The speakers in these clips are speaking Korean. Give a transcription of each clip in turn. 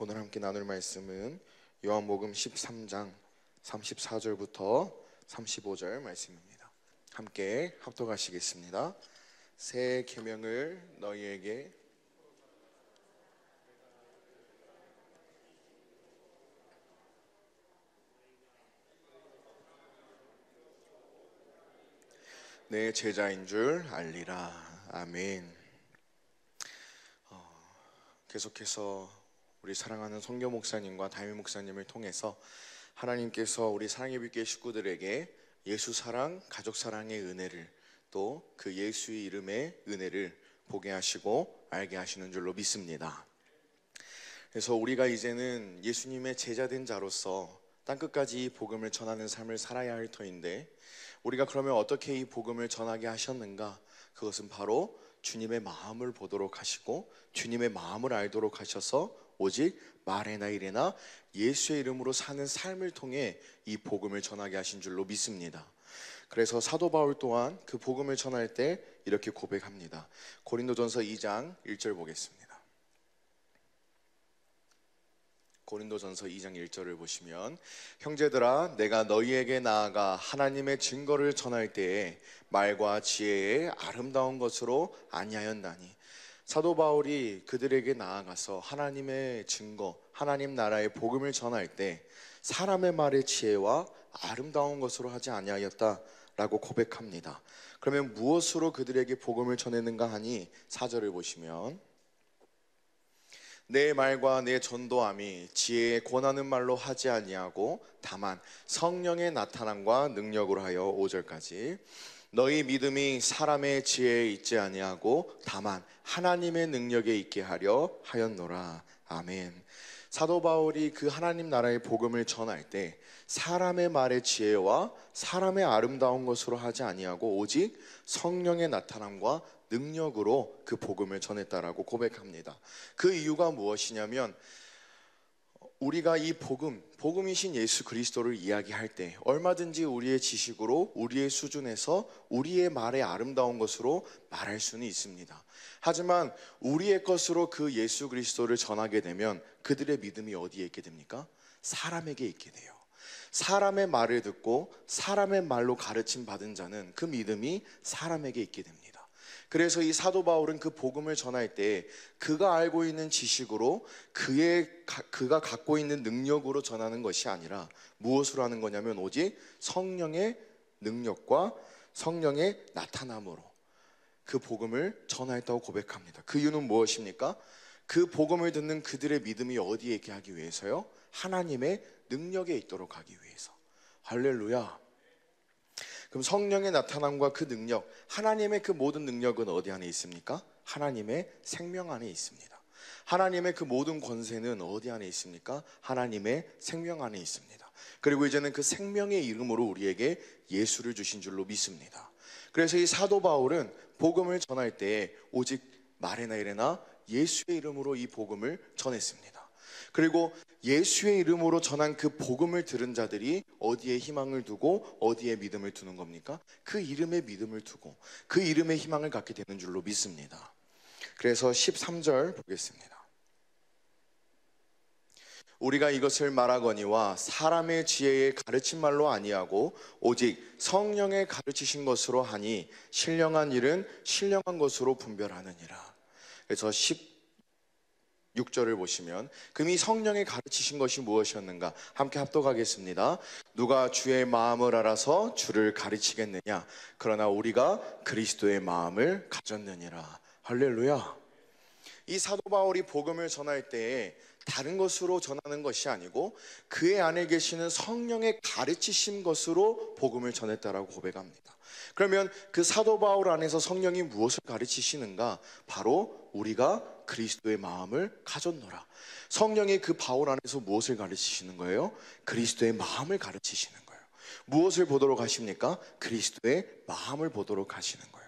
오늘 함께 나눌 말씀은 요한복음 13장 34절부터 35절 말씀입니다. 함께 합독하시겠습니다. 새 계명을 너희에게 내 제자인 줄 알리라. 아멘. 계속해서 우리 사랑하는 성교 목사님과 담임 목사님을 통해서 하나님께서 우리 사랑의 빛교회 식구들에게 예수 사랑, 가족 사랑의 은혜를, 또 그 예수의 이름의 은혜를 보게 하시고 알게 하시는 줄로 믿습니다. 그래서 우리가 이제는 예수님의 제자된 자로서 땅끝까지 이 복음을 전하는 삶을 살아야 할 터인데, 우리가 그러면 어떻게 이 복음을 전하게 하셨는가? 그것은 바로 주님의 마음을 보도록 하시고 주님의 마음을 알도록 하셔서 오직 말에나 일에나 예수의 이름으로 사는 삶을 통해 이 복음을 전하게 하신 줄로 믿습니다. 그래서 사도 바울 또한 그 복음을 전할 때 이렇게 고백합니다. 고린도전서 2장 1절 보겠습니다. 고린도전서 2장 1절을 보시면, 형제들아, 내가 너희에게 나아가 하나님의 증거를 전할 때에 말과 지혜의 아름다운 것으로 아니하였나니. 사도 바울이 그들에게 나아가서 하나님의 증거, 하나님 나라의 복음을 전할 때 사람의 말의 지혜와 아름다운 것으로 하지 아니하였다라고 고백합니다. 그러면 무엇으로 그들에게 복음을 전했는가 하니 4절을 보시면, 내 말과 내 전도함이 지혜에 권하는 말로 하지 아니하고 다만 성령의 나타남과 능력으로 하여 5절까지 너희 믿음이 사람의 지혜에 있지 아니하고 다만 하나님의 능력에 있게 하려 하였노라. 아멘. 사도 바울이 그 하나님 나라의 복음을 전할 때 사람의 말의 지혜와 사람의 아름다운 것으로 하지 아니하고 오직 성령의 나타남과 능력으로 그 복음을 전했다라고 고백합니다. 그 이유가 무엇이냐면, 우리가 이 복음이신 예수 그리스도를 이야기할 때 얼마든지 우리의 지식으로, 우리의 수준에서 우리의 말의 아름다운 것으로 말할 수는 있습니다. 하지만 우리의 것으로 그 예수 그리스도를 전하게 되면 그들의 믿음이 어디에 있게 됩니까? 사람에게 있게 돼요. 사람의 말을 듣고 사람의 말로 가르침 받은 자는 그 믿음이 사람에게 있게 됩니다. 그래서 이 사도 바울은 그 복음을 전할 때 그가 알고 있는 지식으로 그가 갖고 있는 능력으로 전하는 것이 아니라 무엇으로 하는 거냐면 오직 성령의 능력과 성령의 나타남으로 그 복음을 전하였다고 고백합니다. 그 이유는 무엇입니까? 그 복음을 듣는 그들의 믿음이 어디에 있게 하기 위해서요? 하나님의 능력에 있도록 하기 위해서. 할렐루야. 그럼 성령의 나타남과 그 능력, 하나님의 그 모든 능력은 어디 안에 있습니까? 하나님의 생명 안에 있습니다. 하나님의 그 모든 권세는 어디 안에 있습니까? 하나님의 생명 안에 있습니다. 그리고 이제는 그 생명의 이름으로 우리에게 예수를 주신 줄로 믿습니다. 그래서 이 사도 바울은 복음을 전할 때 오직 말에나 이래나 예수의 이름으로 이 복음을 전했습니다. 그리고 예수의 이름으로 전한 그 복음을 들은 자들이 어디에 희망을 두고 어디에 믿음을 두는 겁니까? 그 이름에 믿음을 두고 그 이름에 희망을 갖게 되는 줄로 믿습니다. 그래서 13절 보겠습니다. 우리가 이것을 말하거니와 사람의 지혜에 가르친 말로 아니하고 오직 성령의 가르치신 것으로 하니 신령한 일은 신령한 것으로 분별하느니라. 그래서 6절을 보시면, 그럼 이 성령의 가르치신 것이 무엇이었는가? 함께 합독하겠습니다. 누가 주의 마음을 알아서 주를 가르치겠느냐? 그러나 우리가 그리스도의 마음을 가졌느니라. 할렐루야. 이 사도 바울이 복음을 전할 때에 다른 것으로 전하는 것이 아니고 그의 안에 계시는 성령의 가르치신 것으로 복음을 전했다라고 고백합니다. 그러면 그 사도 바울 안에서 성령이 무엇을 가르치시는가? 바로 우리가 그리스도의 마음을 가졌노라. 성령이 그 바울 안에서 무엇을 가르치시는 거예요? 그리스도의 마음을 가르치시는 거예요. 무엇을 보도록 하십니까? 그리스도의 마음을 보도록 하시는 거예요.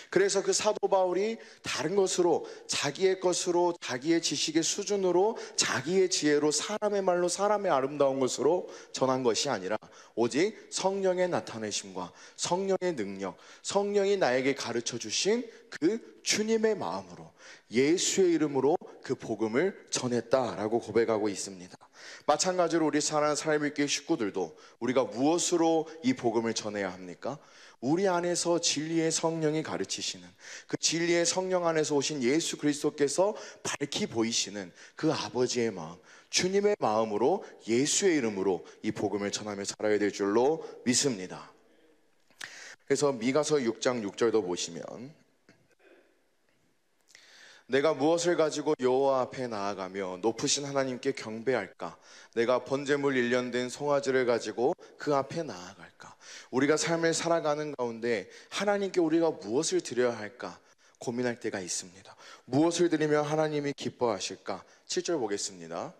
그래서 그 사도 바울이 다른 것으로, 자기의 것으로, 자기의 지식의 수준으로, 자기의 지혜로, 사람의 말로, 사람의 아름다운 것으로 전한 것이 아니라 오직 성령의 나타내심과 성령의 능력, 성령이 나에게 가르쳐 주신 그 주님의 마음으로, 예수의 이름으로 그 복음을 전했다라고 고백하고 있습니다. 마찬가지로 우리 사랑하는 사람의 교회 식구들도 우리가 무엇으로 이 복음을 전해야 합니까? 우리 안에서 진리의 성령이 가르치시는, 그 진리의 성령 안에서 오신 예수 그리스도께서 밝히 보이시는 그 아버지의 마음, 주님의 마음으로 예수의 이름으로 이 복음을 전하며 살아야 될 줄로 믿습니다. 그래서 미가서 6장 6절도 보시면, 내가 무엇을 가지고 여호와 앞에 나아가며 높으신 하나님께 경배할까? 내가 번제물 1년 된 송아지를 가지고 그 앞에 나아갈까? 우리가 삶을 살아가는 가운데 하나님께 우리가 무엇을 드려야 할까 고민할 때가 있습니다. 무엇을 드리면 하나님이 기뻐하실까? 7절 보겠습니다.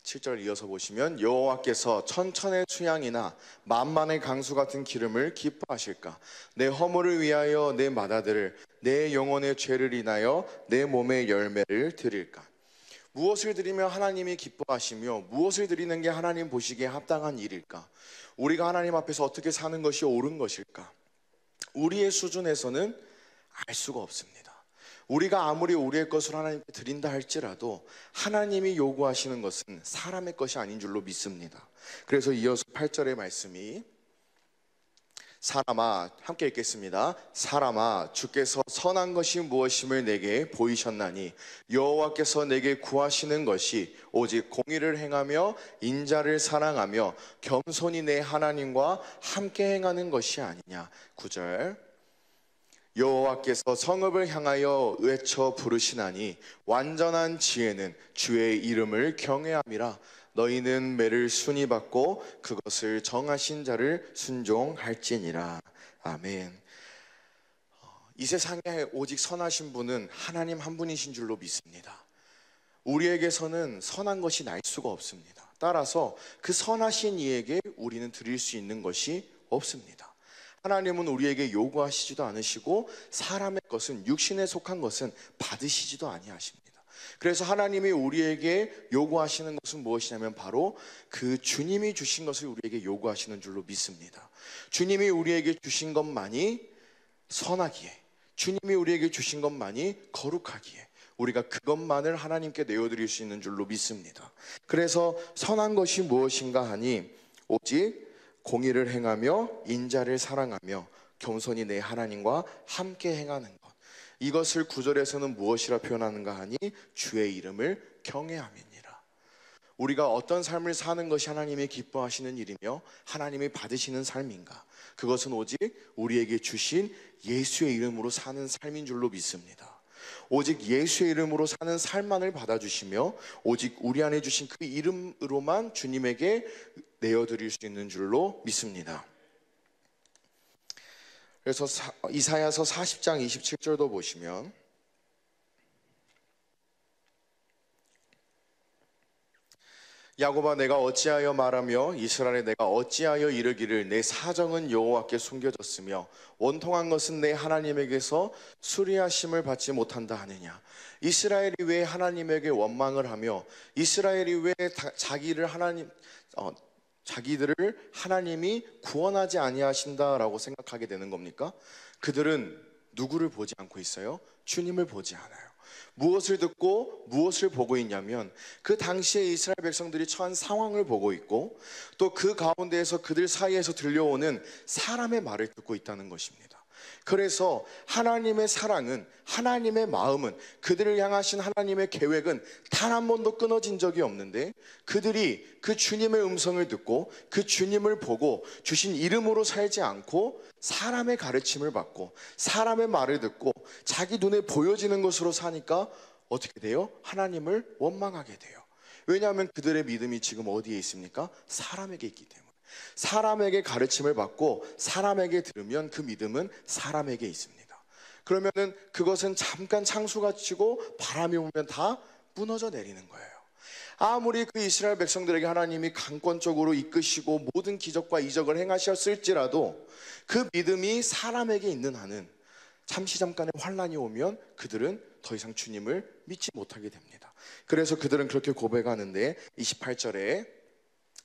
7절 이어서 보시면, 여호와께서 천천의 수양이나 만만의 강수 같은 기름을 기뻐하실까? 내 허물을 위하여 내 맏아들을, 내 영혼의 죄를 인하여 내 몸의 열매를 드릴까? 무엇을 드리면 하나님이 기뻐하시며 무엇을 드리는 게 하나님 보시기에 합당한 일일까? 우리가 하나님 앞에서 어떻게 사는 것이 옳은 것일까? 우리의 수준에서는 알 수가 없습니다. 우리가 아무리 우리의 것을 하나님께 드린다 할지라도 하나님이 요구하시는 것은 사람의 것이 아닌 줄로 믿습니다. 그래서 이어서 8절의 말씀이, 사람아, 함께 읽겠습니다. 사람아, 주께서 선한 것이 무엇임을 내게 보이셨나니 여호와께서 내게 구하시는 것이 오직 공의를 행하며 인자를 사랑하며 겸손히 내 하나님과 함께 행하는 것이 아니냐. 9절, 여호와께서 성읍을 향하여 외쳐 부르시나니 완전한 지혜는 주의 이름을 경외함이라. 너희는 매를 순히 받고 그것을 정하신 자를 순종할지니라. 아멘. 이 세상에 오직 선하신 분은 하나님 한 분이신 줄로 믿습니다. 우리에게서는 선한 것이 날 수가 없습니다. 따라서 그 선하신 이에게 우리는 드릴 수 있는 것이 없습니다. 하나님은 우리에게 요구하시지도 않으시고 사람의 것은, 육신에 속한 것은 받으시지도 아니하십니다. 그래서 하나님이 우리에게 요구하시는 것은 무엇이냐면 바로 그 주님이 주신 것을 우리에게 요구하시는 줄로 믿습니다. 주님이 우리에게 주신 것만이 선하기에, 주님이 우리에게 주신 것만이 거룩하기에 우리가 그것만을 하나님께 내어드릴 수 있는 줄로 믿습니다. 그래서 선한 것이 무엇인가 하니 오직 공의를 행하며 인자를 사랑하며 겸손히 내 하나님과 함께 행하는 것, 이것을 9절에서는 무엇이라 표현하는가 하니 주의 이름을 경외함이니라. 우리가 어떤 삶을 사는 것이 하나님이 기뻐하시는 일이며 하나님이 받으시는 삶인가? 그것은 오직 우리에게 주신 예수의 이름으로 사는 삶인 줄로 믿습니다. 오직 예수의 이름으로 사는 삶만을 받아주시며 오직 우리 안에 주신 그 이름으로만 주님에게 내어드릴 수 있는 줄로 믿습니다. 그래서 이사야서 40장 27절도 보시면, 야곱아 내가 어찌하여 말하며 이스라엘에 내가 어찌하여 이르기를 내 사정은 여호와께 숨겨졌으며 원통한 것은 내 하나님에게서 수리하심을 받지 못한다 하느냐. 이스라엘이 왜 하나님에게 원망을 하며 이스라엘이 왜 자기들을 하나님이 구원하지 아니하신다라고 생각하게 되는 겁니까? 그들은 누구를 보지 않고 있어요? 주님을 보지 않아요. 무엇을 듣고 무엇을 보고 있냐면 그 당시에 이스라엘 백성들이 처한 상황을 보고 있고 또 그 가운데에서 그들 사이에서 들려오는 사람의 말을 듣고 있다는 것입니다. 그래서 하나님의 사랑은, 하나님의 마음은, 그들을 향하신 하나님의 계획은 단 한 번도 끊어진 적이 없는데 그들이 그 주님의 음성을 듣고 그 주님을 보고 주신 이름으로 살지 않고 사람의 가르침을 받고 사람의 말을 듣고 자기 눈에 보여지는 것으로 사니까 어떻게 돼요? 하나님을 원망하게 돼요. 왜냐하면 그들의 믿음이 지금 어디에 있습니까? 사람에게 있기 때문에. 사람에게 가르침을 받고 사람에게 들으면 그 믿음은 사람에게 있습니다. 그러면은 그것은 잠깐 창수가 치고 바람이 오면 다 무너져 내리는 거예요. 아무리 그 이스라엘 백성들에게 하나님이 강권적으로 이끄시고 모든 기적과 이적을 행하셨을지라도 그 믿음이 사람에게 있는 한은 잠시 잠깐의 환란이 오면 그들은 더 이상 주님을 믿지 못하게 됩니다. 그래서 그들은 그렇게 고백하는데 28절에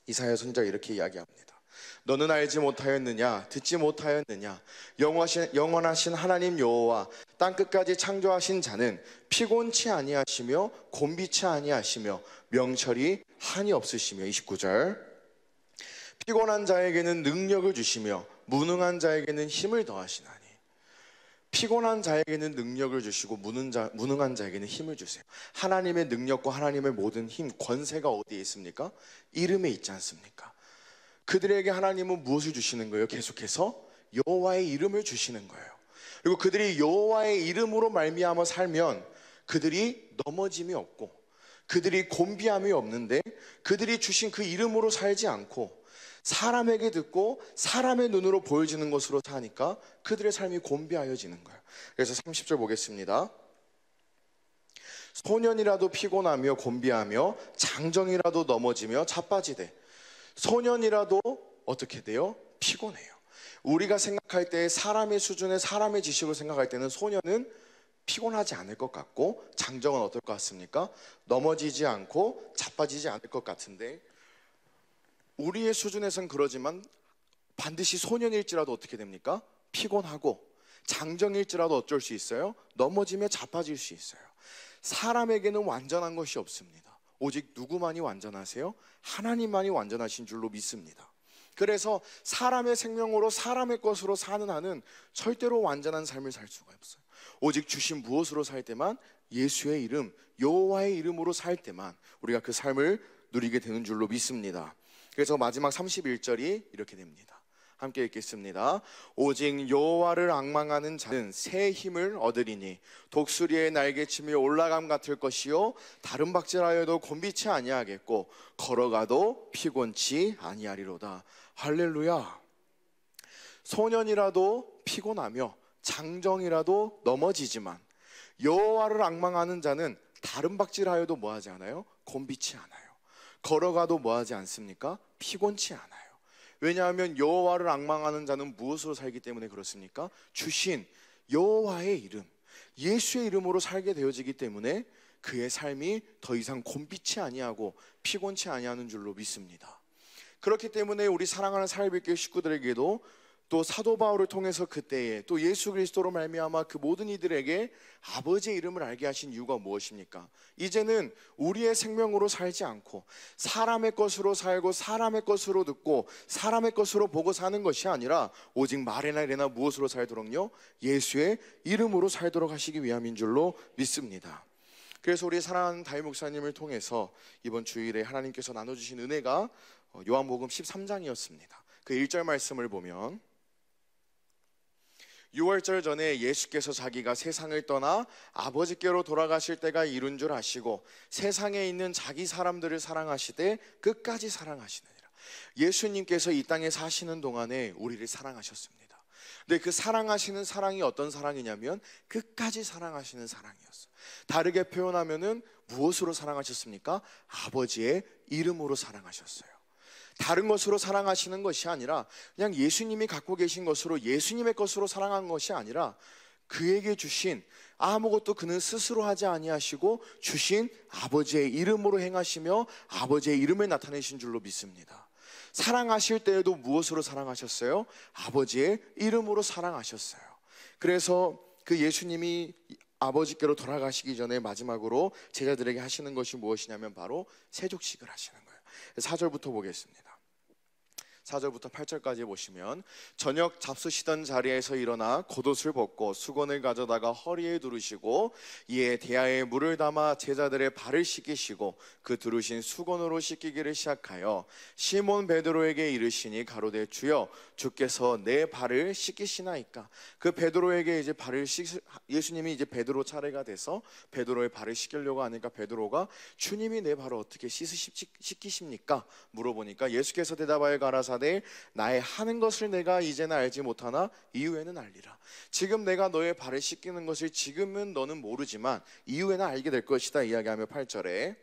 이사야 선지자가 이렇게 이야기합니다. 너는 알지 못하였느냐? 듣지 못하였느냐? 영원하신 하나님 여호와 땅끝까지 창조하신 자는 피곤치 아니하시며 곤비치 아니하시며 명철이 한이 없으시며. 29절, 피곤한 자에게는 능력을 주시며 무능한 자에게는 힘을 더하시나니. 피곤한 자에게는 능력을 주시고 무능한 자에게는 힘을 주세요. 하나님의 능력과 하나님의 모든 힘, 권세가 어디에 있습니까? 이름에 있지 않습니까? 그들에게 하나님은 무엇을 주시는 거예요? 계속해서 여호와의 이름을 주시는 거예요. 그리고 그들이 여호와의 이름으로 말미암아 살면 그들이 넘어짐이 없고, 그들이 곤비함이 없는데, 그들이 주신 그 이름으로 살지 않고 사람에게 듣고 사람의 눈으로 보여지는 것으로 사니까 그들의 삶이 곤비하여지는 거예요. 그래서 30절 보겠습니다. 소년이라도 피곤하며 곤비하며 장정이라도 넘어지며 자빠지되. 소년이라도 어떻게 돼요? 피곤해요. 우리가 생각할 때, 사람의 수준의 사람의 지식으로 생각할 때는 소년은 피곤하지 않을 것 같고, 장정은 어떨 것 같습니까? 넘어지지 않고 자빠지지 않을 것 같은데, 우리의 수준에선 그러지만 반드시 소년일지라도 어떻게 됩니까? 피곤하고, 장정일지라도 어쩔 수 있어요? 넘어지며 자빠질 수 있어요. 사람에게는 완전한 것이 없습니다. 오직 누구만이 완전하세요? 하나님만이 완전하신 줄로 믿습니다. 그래서 사람의 생명으로 사람의 것으로 사는 한은 절대로 완전한 삶을 살 수가 없어요. 오직 주신 무엇으로 살 때만, 예수의 이름, 여호와의 이름으로 살 때만 우리가 그 삶을 누리게 되는 줄로 믿습니다. 그래서 마지막 31절이 이렇게 됩니다. 함께 읽겠습니다. 오직 여호와를 앙망하는 자는 새 힘을 얻으리니 독수리의 날개치며 올라감 같을 것이요 다른 박질하여도 곤비치 아니하겠고 걸어가도 피곤치 아니하리로다. 할렐루야. 소년이라도 피곤하며 장정이라도 넘어지지만 여호와를 앙망하는 자는 다른 박질하여도 뭐하지 않아요? 곤비치 않아요. 걸어가도 뭐하지 않습니까? 피곤치 않아요. 왜냐하면 여호와를 앙망하는 자는 무엇으로 살기 때문에 그렇습니까? 주신 여호와의 이름, 예수의 이름으로 살게 되어지기 때문에 그의 삶이 더 이상 곤비치 아니하고 피곤치 아니하는 줄로 믿습니다. 그렇기 때문에 우리 사랑하는 사랑받길 식구들에게도 또 사도 바울을 통해서 그때에 또 예수 그리스도로 말미암아 그 모든 이들에게 아버지의 이름을 알게 하신 이유가 무엇입니까? 이제는 우리의 생명으로 살지 않고 사람의 것으로 살고 사람의 것으로 듣고 사람의 것으로 보고 사는 것이 아니라 오직 말이나 이래나 무엇으로 살도록요? 예수의 이름으로 살도록 하시기 위함인 줄로 믿습니다. 그래서 우리 사랑하는 다윗 목사님을 통해서 이번 주일에 하나님께서 나눠주신 은혜가 요한복음 13장이었습니다. 그 1절 말씀을 보면 6월절 전에 예수께서 자기가 세상을 떠나 아버지께로 돌아가실 때가 이룬 줄 아시고 세상에 있는 자기 사람들을 사랑하시되 끝까지 사랑하시느니라. 예수님께서 이 땅에 사시는 동안에 우리를 사랑하셨습니다. 근데 그 사랑하시는 사랑이 어떤 사랑이냐면 끝까지 사랑하시는 사랑이었어요. 다르게 표현하면은 무엇으로 사랑하셨습니까? 아버지의 이름으로 사랑하셨어요. 다른 것으로 사랑하시는 것이 아니라 그냥 예수님이 갖고 계신 것으로 예수님의 것으로 사랑한 것이 아니라 그에게 주신 아무것도 그는 스스로 하지 아니하시고 주신 아버지의 이름으로 행하시며 아버지의 이름을 나타내신 줄로 믿습니다. 사랑하실 때에도 무엇으로 사랑하셨어요? 아버지의 이름으로 사랑하셨어요. 그래서 그 예수님이 아버지께로 돌아가시기 전에 마지막으로 제자들에게 하시는 것이 무엇이냐면 바로 세족식을 하시는 거예요. 4절부터 보겠습니다. 4절부터 8절까지 보시면 저녁 잡수시던 자리에서 일어나 겉옷을 벗고 수건을 가져다가 허리에 두르시고 이에 대야에 물을 담아 제자들의 발을 씻기시고 그 두르신 수건으로 씻기기를 시작하여 시몬 베드로에게 이르시니 가로되 주여 주께서 내 발을 씻기시나이까. 그 베드로에게 이제 예수님이 이제 베드로 차례가 돼서 베드로의 발을 씻기려고 하니까 베드로가 주님이 내 발을 어떻게 씻기십니까? 물어보니까 예수께서 대답하여 가라사대 나의 하는 것을 내가 이제는 알지 못하나 이후에는 알리라. 지금 내가 너의 발을 씻기는 것을 지금은 너는 모르지만 이후에는 알게 될 것이다 이야기하며 8절에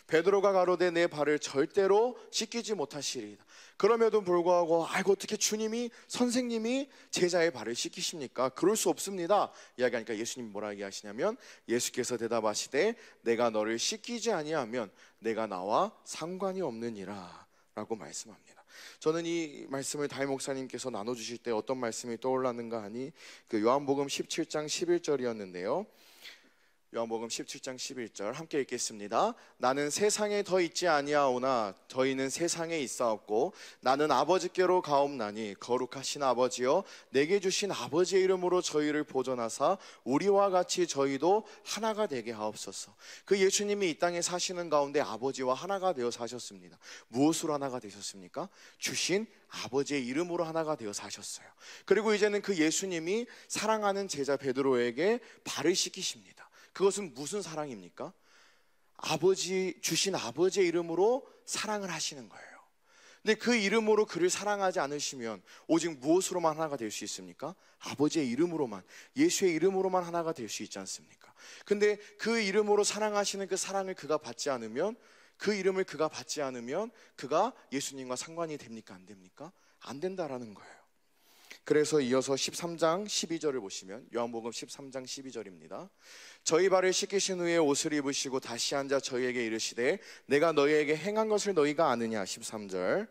베드로가 가로되 내 발을 절대로 씻기지 못하시리이다. 그럼에도 불구하고 아이고 어떻게 주님이 선생님이 제자의 발을 씻기십니까? 그럴 수 없습니다 이야기하니까 예수님이 뭐라 이야기하시냐면 예수께서 대답하시되 내가 너를 씻기지 아니하면 내가 나와 상관이 없느니라 라고 말씀합니다. 저는 이 말씀을 다임 목사님께서 나눠주실 때 어떤 말씀이 떠올랐는가 하니 그 요한복음 17장 11절이었는데요. 요한복음 17장 11절 함께 읽겠습니다. 나는 세상에 더 있지 아니하오나 저희는 세상에 있사옵고 나는 아버지께로 가옵나니 거룩하신 아버지여 내게 주신 아버지의 이름으로 저희를 보존하사 우리와 같이 저희도 하나가 되게 하옵소서. 그 예수님이 이 땅에 사시는 가운데 아버지와 하나가 되어 사셨습니다. 무엇으로 하나가 되셨습니까? 주신 아버지의 이름으로 하나가 되어 사셨어요. 그리고 이제는 그 예수님이 사랑하는 제자 베드로에게 발을 씻기십니다. 그것은 무슨 사랑입니까? 아버지 주신 아버지의 이름으로 사랑을 하시는 거예요. 근데 그 이름으로 그를 사랑하지 않으시면 오직 무엇으로만 하나가 될 수 있습니까? 아버지의 이름으로만, 예수의 이름으로만 하나가 될 수 있지 않습니까? 근데 그 이름으로 사랑하시는 그 사랑을 그가 받지 않으면, 그 이름을 그가 받지 않으면 그가 예수님과 상관이 됩니까? 안 됩니까? 안 된다라는 거예요. 그래서 이어서 13장 12절을 보시면 요한복음 13장 12절입니다. 저희 발을 씻기신 후에 옷을 입으시고 다시 앉아 저희에게 이르시되 내가 너희에게 행한 것을 너희가 아느냐. 13절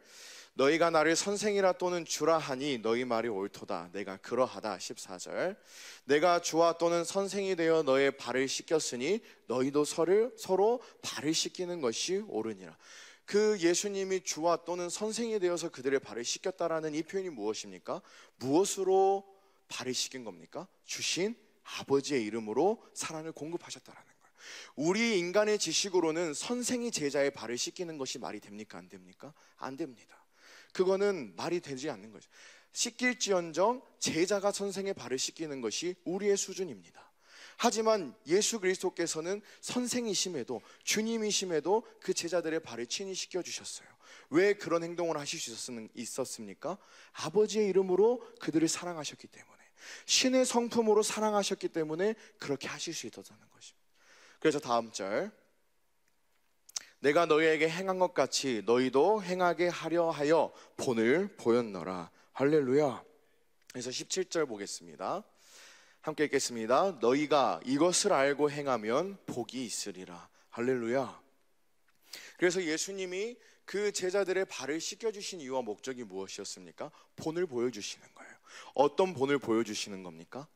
너희가 나를 선생이라 또는 주라 하니 너희 말이 옳도다. 내가 그러하다. 14절 내가 주와 또는 선생이 되어 너의 발을 씻겼으니 너희도 서로 발을 씻기는 것이 옳으니라. 그 예수님이 주와 또는 선생이 되어서 그들의 발을 씻겼다라는 이 표현이 무엇입니까? 무엇으로 발을 씻긴 겁니까? 주신 아버지의 이름으로 사랑을 공급하셨다라는 거예요. 우리 인간의 지식으로는 선생이 제자의 발을 씻기는 것이 말이 됩니까? 안 됩니까? 안 됩니다. 그거는 말이 되지 않는 거죠. 씻길지언정 제자가 선생의 발을 씻기는 것이 우리의 수준입니다. 하지만 예수 그리스도께서는 선생이심에도 주님이심에도 그 제자들의 발을 친히 씻겨주셨어요. 왜 그런 행동을 하실 수 있었습니까? 아버지의 이름으로 그들을 사랑하셨기 때문에, 신의 성품으로 사랑하셨기 때문에 그렇게 하실 수 있었다는 것입니다. 그래서 다음 절 내가 너희에게 행한 것 같이 너희도 행하게 하려 하여 본을 보였노라. 할렐루야. 그래서 17절 보겠습니다. 함께 읽겠습니다. 너희가 이것을 알고 행하면 복이 있으리라. 할렐루야. 그래서 예수님이 그 제자들의 발을 씻겨주신 이유와 목적이 무엇이었습니까? 본을 보여주시는 거예요. 어떤 본을 보여주시는 겁니까?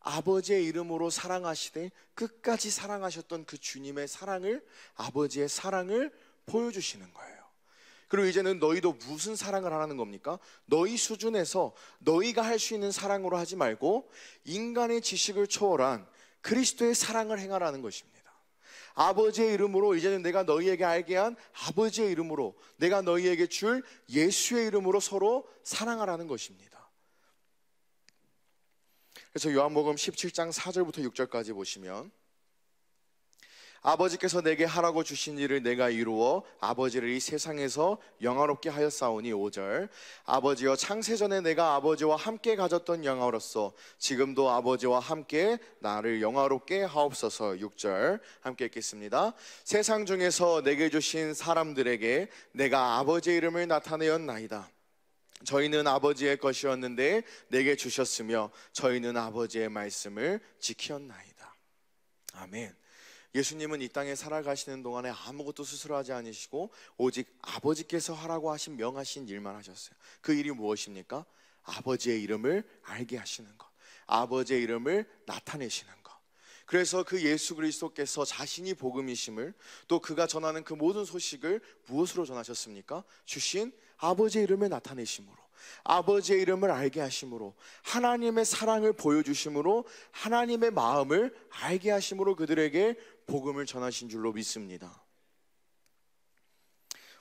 아버지의 이름으로 사랑하시되 끝까지 사랑하셨던 그 주님의 사랑을, 아버지의 사랑을 보여주시는 거예요. 그리고 이제는 너희도 무슨 사랑을 하라는 겁니까? 너희 수준에서 너희가 할 수 있는 사랑으로 하지 말고 인간의 지식을 초월한 그리스도의 사랑을 행하라는 것입니다. 아버지의 이름으로, 이제는 내가 너희에게 알게 한 아버지의 이름으로, 내가 너희에게 줄 예수의 이름으로 서로 사랑하라는 것입니다. 그래서 요한복음 17장 4절부터 6절까지 보시면 아버지께서 내게 하라고 주신 일을 내가 이루어 아버지를 이 세상에서 영화롭게 하였사오니. 5절 아버지여 창세전에 내가 아버지와 함께 가졌던 영화로서 지금도 아버지와 함께 나를 영화롭게 하옵소서. 6절 함께 읽겠습니다. 세상 중에서 내게 주신 사람들에게 내가 아버지의 이름을 나타내었나이다. 저희는 아버지의 것이었는데 내게 주셨으며 저희는 아버지의 말씀을 지켰나이다. 아멘. 예수님은 이 땅에 살아가시는 동안에 아무것도 스스로 하지 않으시고 오직 아버지께서 하라고 하신 명하신 일만 하셨어요. 그 일이 무엇입니까? 아버지의 이름을 알게 하시는 것, 아버지의 이름을 나타내시는 것. 그래서 그 예수 그리스도께서 자신이 복음이심을, 또 그가 전하는 그 모든 소식을 무엇으로 전하셨습니까? 주신 아버지의 이름을 나타내심으로, 아버지의 이름을 알게 하심으로, 하나님의 사랑을 보여주심으로, 하나님의 마음을 알게 하심으로 그들에게 복음을 전하신 줄로 믿습니다.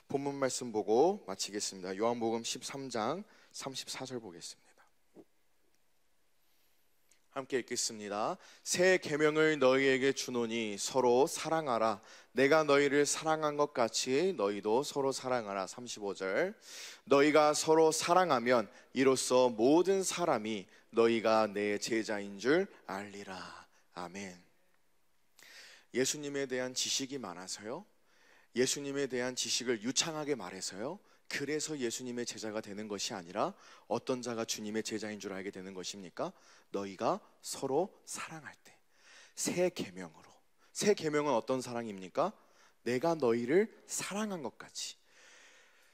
본문 말씀 보고 마치겠습니다. 요한복음 13장 34절 보겠습니다. 함께 읽겠습니다. 새 계명을 너희에게 주노니 서로 사랑하라. 내가 너희를 사랑한 것 같이 너희도 서로 사랑하라. 35절 너희가 서로 사랑하면 이로써 모든 사람이 너희가 내 제자인 줄 알리라. 아멘. 예수님에 대한 지식이 많아서요, 예수님에 대한 지식을 유창하게 말해서요, 그래서 예수님의 제자가 되는 것이 아니라 어떤 자가 주님의 제자인 줄 알게 되는 것입니까? 너희가 서로 사랑할 때, 새 계명으로. 새 계명은 어떤 사랑입니까? 내가 너희를 사랑한 것 같이.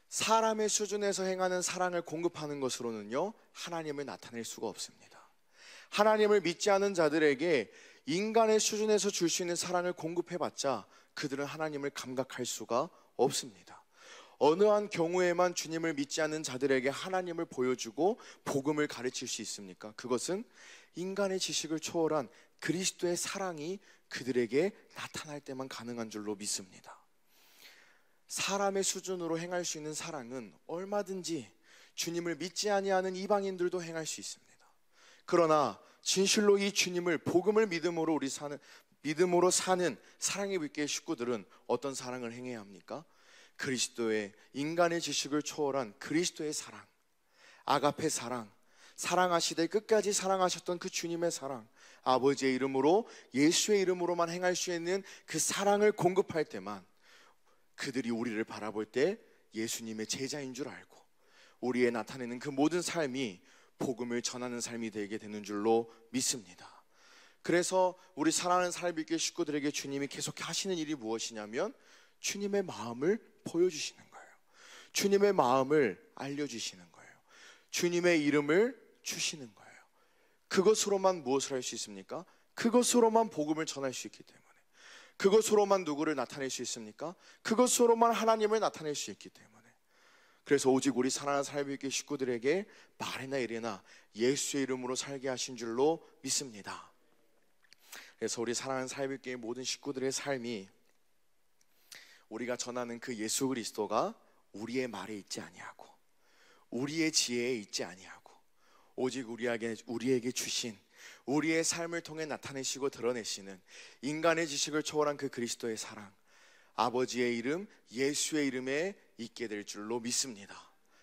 사람의 수준에서 행하는 사랑을 공급하는 것으로는요, 하나님을 나타낼 수가 없습니다. 하나님을 믿지 않은 자들에게 인간의 수준에서 줄 수 있는 사랑을 공급해봤자 그들은 하나님을 감각할 수가 없습니다. 어느 한 경우에만 주님을 믿지 않는 자들에게 하나님을 보여주고 복음을 가르칠 수 있습니까? 그것은 인간의 지식을 초월한 그리스도의 사랑이 그들에게 나타날 때만 가능한 줄로 믿습니다. 사람의 수준으로 행할 수 있는 사랑은 얼마든지 주님을 믿지 아니하는 이방인들도 행할 수 있습니다. 그러나 진실로 이 주님을 복음을 믿음으로 사는 사랑의 믿기의 식구들은 어떤 사랑을 행해야 합니까? 그리스도의 인간의 지식을 초월한 그리스도의 사랑, 아가페 사랑, 사랑하시되 끝까지 사랑하셨던 그 주님의 사랑, 아버지의 이름으로 예수의 이름으로만 행할 수 있는 그 사랑을 공급할 때만 그들이 우리를 바라볼 때 예수님의 제자인 줄 알고 우리의 나타내는 그 모든 삶이 복음을 전하는 삶이 되게 되는 줄로 믿습니다. 그래서 우리 사랑하는 사랑의 식구들에게 주님이 계속 하시는 일이 무엇이냐면 주님의 마음을 보여주시는 거예요. 주님의 마음을 알려주시는 거예요. 주님의 이름을 주시는 거예요. 그것으로만 무엇을 할 수 있습니까? 그것으로만 복음을 전할 수 있기 때문에. 그것으로만 누구를 나타낼 수 있습니까? 그것으로만 하나님을 나타낼 수 있기 때문에. 그래서 오직 우리 사랑하는 사랑의 식구들에게 말이나 이래나 예수의 이름으로 살게 하신 줄로 믿습니다. 그래서 우리 사랑하는 사랑의 모든 식구들의 삶이 우리가 전하는 그 예수 그리스도가 우리의 말에 있지 아니하고 우리의 지혜에 있지 아니하고 오직 우리에게 주신 우리의 삶을 통해 나타내시고 드러내시는 인간의 지식을 초월한 그 그리스도의 사랑, 아버지의 이름, 예수의 이름에 있게 될 줄로 믿습니다.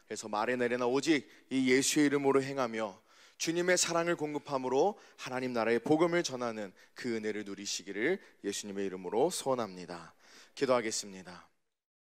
그래서 말에 내려나 오직 이 예수의 이름으로 행하며 주님의 사랑을 공급함으로 하나님 나라의 복음을 전하는 그 은혜를 누리시기를 예수님의 이름으로 소원합니다. 기도하겠습니다.